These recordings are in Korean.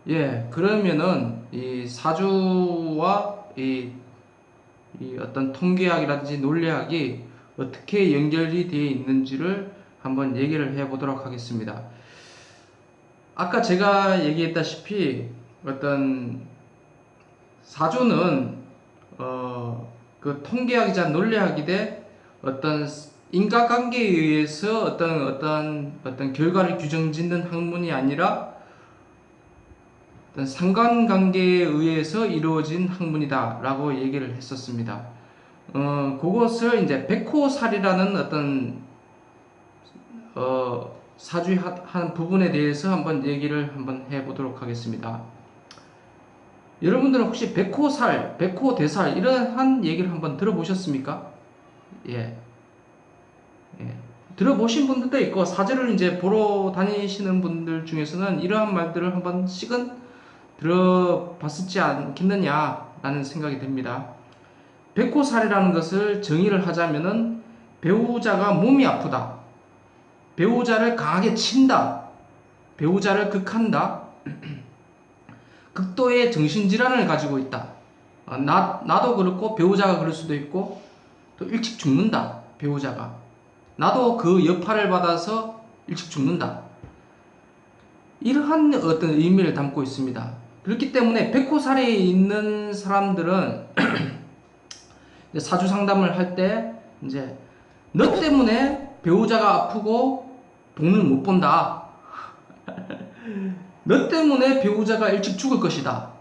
예, 그러면은 이 사주와 이 어떤 통계학이라든지 논리학이 어떻게 연결이 되어 있는지를 한번 얘기를 해 보도록 하겠습니다. 아까 제가 얘기했다시피 어떤 사주는 그 통계학이자 논리학이되 어떤 인과관계에 의해서 어떤 결과를 규정짓는 학문이 아니라 어떤 상관관계에 의해서 이루어진 학문이다라고 얘기를 했었습니다. 그것을 이제 백호살이라는 어떤 사주의 한 부분에 대해서 한번 얘기를 한번 해보도록 하겠습니다. 여러분들은 혹시 백호살, 백호대살 이러한 얘기를 한번 들어보셨습니까? 예, 예. 들어보신 분들도 있고 사주를 이제 보러 다니시는 분들 중에서는 이러한 말들을 한 번씩은 들어봤었지 않겠느냐라는 생각이 듭니다. 백호살이라는 것을 정의를 하자면은 배우자가 몸이 아프다, 배우자를 강하게 친다, 배우자를 극한다, 극도의 정신질환을 가지고 있다. 나도 그렇고 배우자가 그럴 수도 있고 또 일찍 죽는다. 배우자가. 나도 그 여파를 받아서 일찍 죽는다. 이러한 어떤 의미를 담고 있습니다. 그렇기 때문에 백호살에 있는 사람들은 사주 상담을 할 때 이제 너 때문에 배우자가 아프고 돈을 못 번다. 너 때문에 배우자가 일찍 죽을 것이다.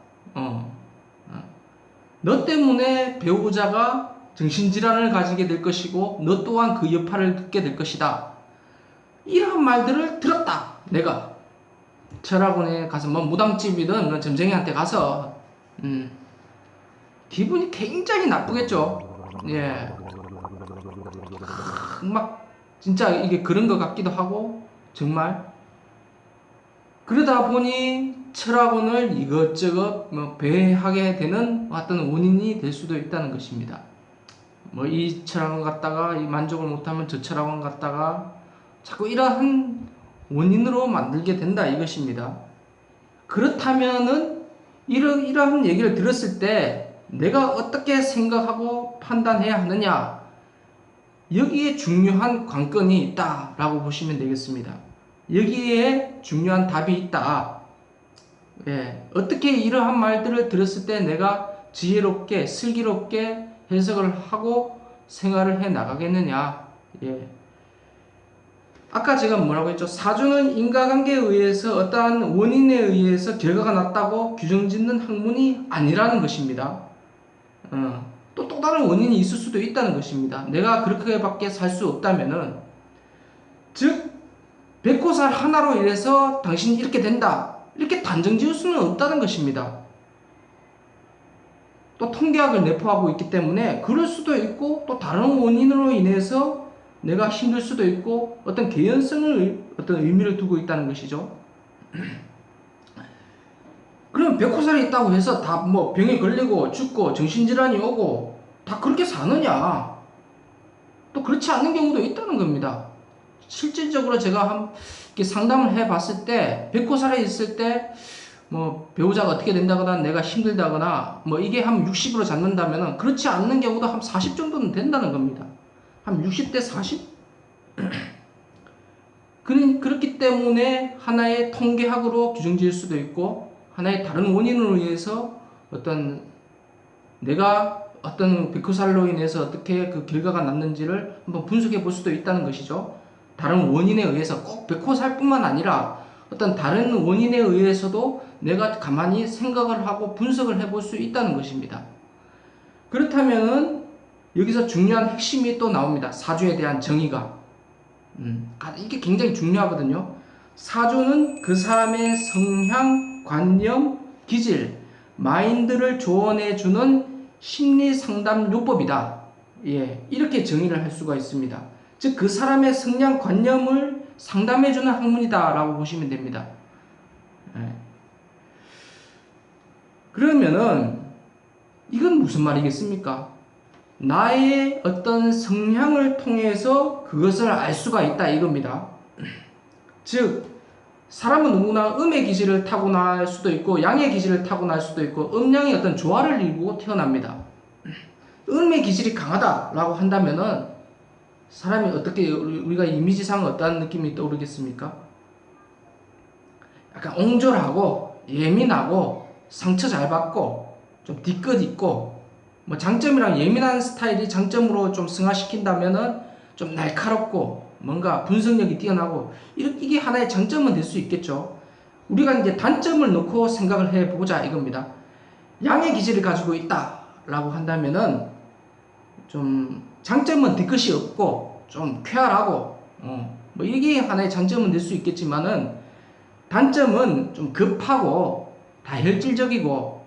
너 때문에 배우자가 정신질환을 가지게 될 것이고 너 또한 그 여파를 듣게 될 것이다. 이런 말들을 들었다. 내가 철학원에 가서 뭐 무당집이든 뭐 점쟁이한테 가서 기분이 굉장히 나쁘겠죠. 예, 막 진짜 이게 그런 것 같기도 하고 정말 그러다 보니 철학원을 이것저것 뭐 배회하게 되는 어떤 원인이 될 수도 있다는 것입니다. 뭐 이 철학원 갔다가 이 만족을 못하면 저 철학원 갔다가 자꾸 이러한 원인으로 만들게 된다 이것입니다. 그렇다면은 이러한 얘기를 들었을 때 내가 어떻게 생각하고 판단해야 하느냐, 여기에 중요한 관건이 있다라고 보시면 되겠습니다. 여기에 중요한 답이 있다. 예, 어떻게 이러한 말들을 들었을 때 내가 지혜롭게 슬기롭게 해석을 하고 생활을 해 나가겠느냐. 예. 아까 제가 뭐라고 했죠? 사주는 인과관계에 의해서 어떠한 원인에 의해서 결과가 났다고 규정짓는 학문이 아니라는 것입니다. 또 다른 원인이 있을 수도 있다는 것입니다. 내가 그렇게밖에 살 수 없다면은, 즉 백호살 하나로 인해서 당신이 이렇게 된다, 이렇게 단정 지을 수는 없다는 것입니다. 또 통계학을 내포하고 있기 때문에 그럴 수도 있고 또 다른 원인으로 인해서 내가 힘들 수도 있고 어떤 개연성을 어떤 의미를 두고 있다는 것이죠. 그럼 백호살이 있다고 해서 다 뭐 병에 걸리고 죽고 정신질환이 오고 다 그렇게 사느냐? 또 그렇지 않는 경우도 있다는 겁니다. 실질적으로 제가 이렇게 상담을 해봤을 때 백호살에 있을 때 뭐 배우자가 어떻게 된다거나 내가 힘들다거나 뭐 이게 한 60으로 잡는다면은 그렇지 않는 경우도 한 40 정도는 된다는 겁니다. 한 60대 40? 그렇기 때문에 하나의 통계학으로 규정지을 수도 있고 하나의 다른 원인으로 인해서 어떤 내가 어떤 백호살로 인해서 어떻게 그 결과가 났는지를 한번 분석해 볼 수도 있다는 것이죠. 다른 원인에 의해서 꼭 백호살뿐만 아니라 어떤 다른 원인에 의해서도 내가 가만히 생각을 하고 분석을 해볼 수 있다는 것입니다. 그렇다면은 여기서 중요한 핵심이 또 나옵니다. 사주에 대한 정의가. 이게 굉장히 중요하거든요. 사주는 그 사람의 성향, 관념, 기질, 마인드를 조언해주는 심리 상담 요법이다. 예, 이렇게 정의를 할 수가 있습니다. 즉, 그 사람의 성향, 관념을 상담해주는 학문이다라고 보시면 됩니다. 예. 그러면은, 이건 무슨 말이겠습니까? 나의 어떤 성향을 통해서 그것을 알 수가 있다 이겁니다. 즉 사람은 누구나 음의 기질을 타고날 수도 있고 양의 기질을 타고날 수도 있고 음양의 어떤 조화를 이루고 태어납니다. 음의 기질이 강하다라고 한다면은 사람이 어떻게 우리가 이미지상 어떤 느낌이 떠오르겠습니까? 약간 옹졸하고 예민하고 상처 잘 받고 좀 뒤끝 있고 뭐 장점이랑 예민한 스타일이 장점으로 좀 승화시킨다면은 좀 날카롭고 뭔가 분석력이 뛰어나고 이게 하나의 장점은 될 수 있겠죠. 우리가 이제 단점을 놓고 생각을 해보자 이겁니다. 양의 기질을 가지고 있다라고 한다면은 좀 장점은 뒤끝이 없고 좀 쾌활하고 뭐 이게 하나의 장점은 될 수 있겠지만은 단점은 좀 급하고 다혈질적이고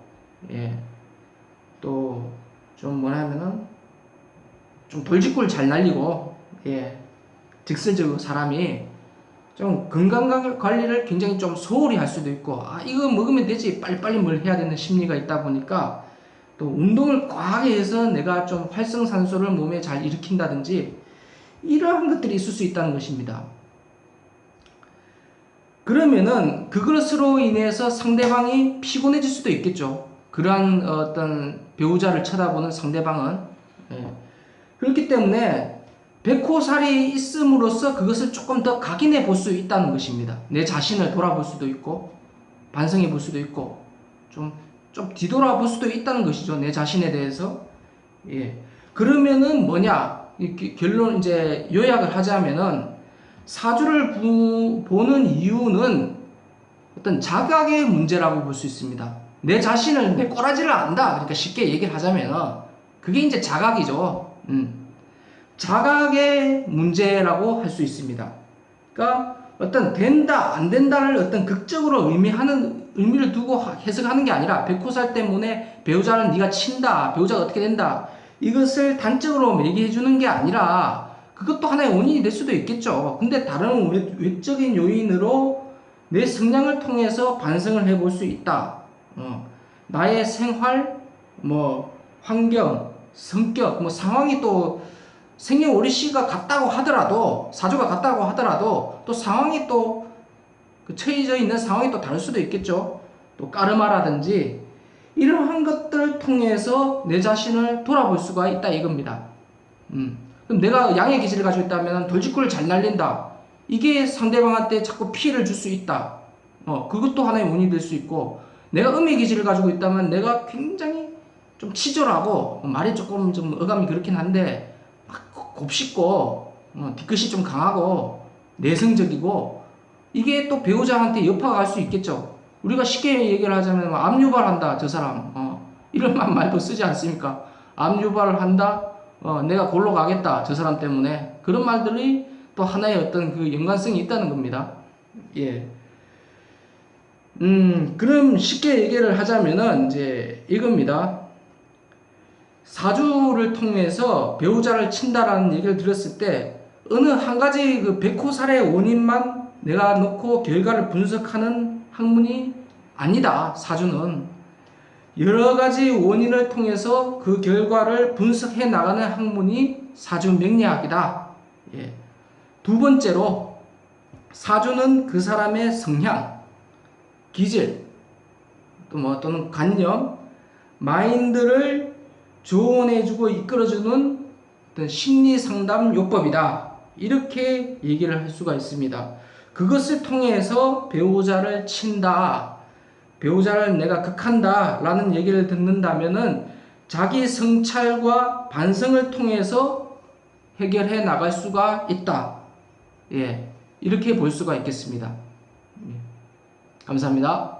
예, 또 좀 뭐냐면은 좀 돌직구를 잘 날리고 예, 직설적으로 사람이 좀 건강 관리를 굉장히 좀 소홀히 할 수도 있고 아 이거 먹으면 되지 빨리빨리 뭘 해야 되는 심리가 있다 보니까 또 운동을 과하게 해서 내가 좀 활성산소를 몸에 잘 일으킨다든지 이러한 것들이 있을 수 있다는 것입니다. 그러면은 그것으로 인해서 상대방이 피곤해질 수도 있겠죠. 그러한 어떤 배우자를 쳐다보는 상대방은 예. 그렇기 때문에 백호살이 있음으로써 그것을 조금 더 각인해 볼 수 있다는 것입니다. 내 자신을 돌아볼 수도 있고 반성해 볼 수도 있고 좀 뒤돌아 볼 수도 있다는 것이죠. 내 자신에 대해서. 예. 그러면은 뭐냐? 결론 이제 요약을 하자면은 사주를 보는 이유는 어떤 자각의 문제라고 볼 수 있습니다. 내 자신을 내 꼬라지를 안다. 그러니까 쉽게 얘기를 하자면은 그게 이제 자각이죠. 자각의 문제라고 할 수 있습니다. 그러니까 어떤 된다 안 된다를 어떤 극적으로 의미를 두고 해석하는 게 아니라 백호살 때문에 배우자를 네가 친다, 배우자가 어떻게 된다 이것을 단적으로 얘기해 주는 게 아니라 그것도 하나의 원인이 될 수도 있겠죠. 근데 다른 외적인 요인으로 내 성향을 통해서 반성을 해볼 수 있다. 나의 생활, 뭐 환경, 성격, 뭐 상황이 또 생년월일시가 같다고 하더라도 사주가 같다고 하더라도 또 상황이 또 처해져 있는 상황이 또 다를 수도 있겠죠. 또 까르마라든지 이러한 것들을 통해서 내 자신을 돌아볼 수가 있다 이겁니다. 그럼 내가 양의 기질을 가지고 있다면 돌직구를 잘 날린다. 이게 상대방한테 자꾸 피해를 줄 수 있다. 그것도 하나의 원인이 될 수 있고 내가 음의 기질을 가지고 있다면 내가 굉장히 좀 치졸하고 말이 조금 좀 어감이 그렇긴 한데 곱씹고 뒤끝이 좀 강하고 내성적이고 이게 또 배우자한테 여파가 갈 수 있겠죠. 우리가 쉽게 얘기를 하자면 압유발한다 저 사람 이런 말도 쓰지 않습니까? 압유발을 한다 내가 골로 가겠다 저 사람 때문에 그런 말들이 또 하나의 어떤 그 연관성이 있다는 겁니다. 예. 그럼 쉽게 얘기를 하자면은 이제 이겁니다. 사주를 통해서 배우자를 친다라는 얘기를 들었을 때 어느 한 가지 그 백호살의 원인만 내가 놓고 결과를 분석하는 학문이 아니다. 사주는 여러 가지 원인을 통해서 그 결과를 분석해 나가는 학문이 사주 명리학이다. 예. 두 번째로 사주는 그 사람의 성향, 기질, 또는 관념, 마인드를 조언해주고 이끌어주는 어떤 심리상담 요법이다. 이렇게 얘기를 할 수가 있습니다. 그것을 통해서 배우자를 친다. 배우자를 내가 극한다. 라는 얘기를 듣는다면은 자기 성찰과 반성을 통해서 해결해 나갈 수가 있다. 예. 이렇게 볼 수가 있겠습니다. 감사합니다.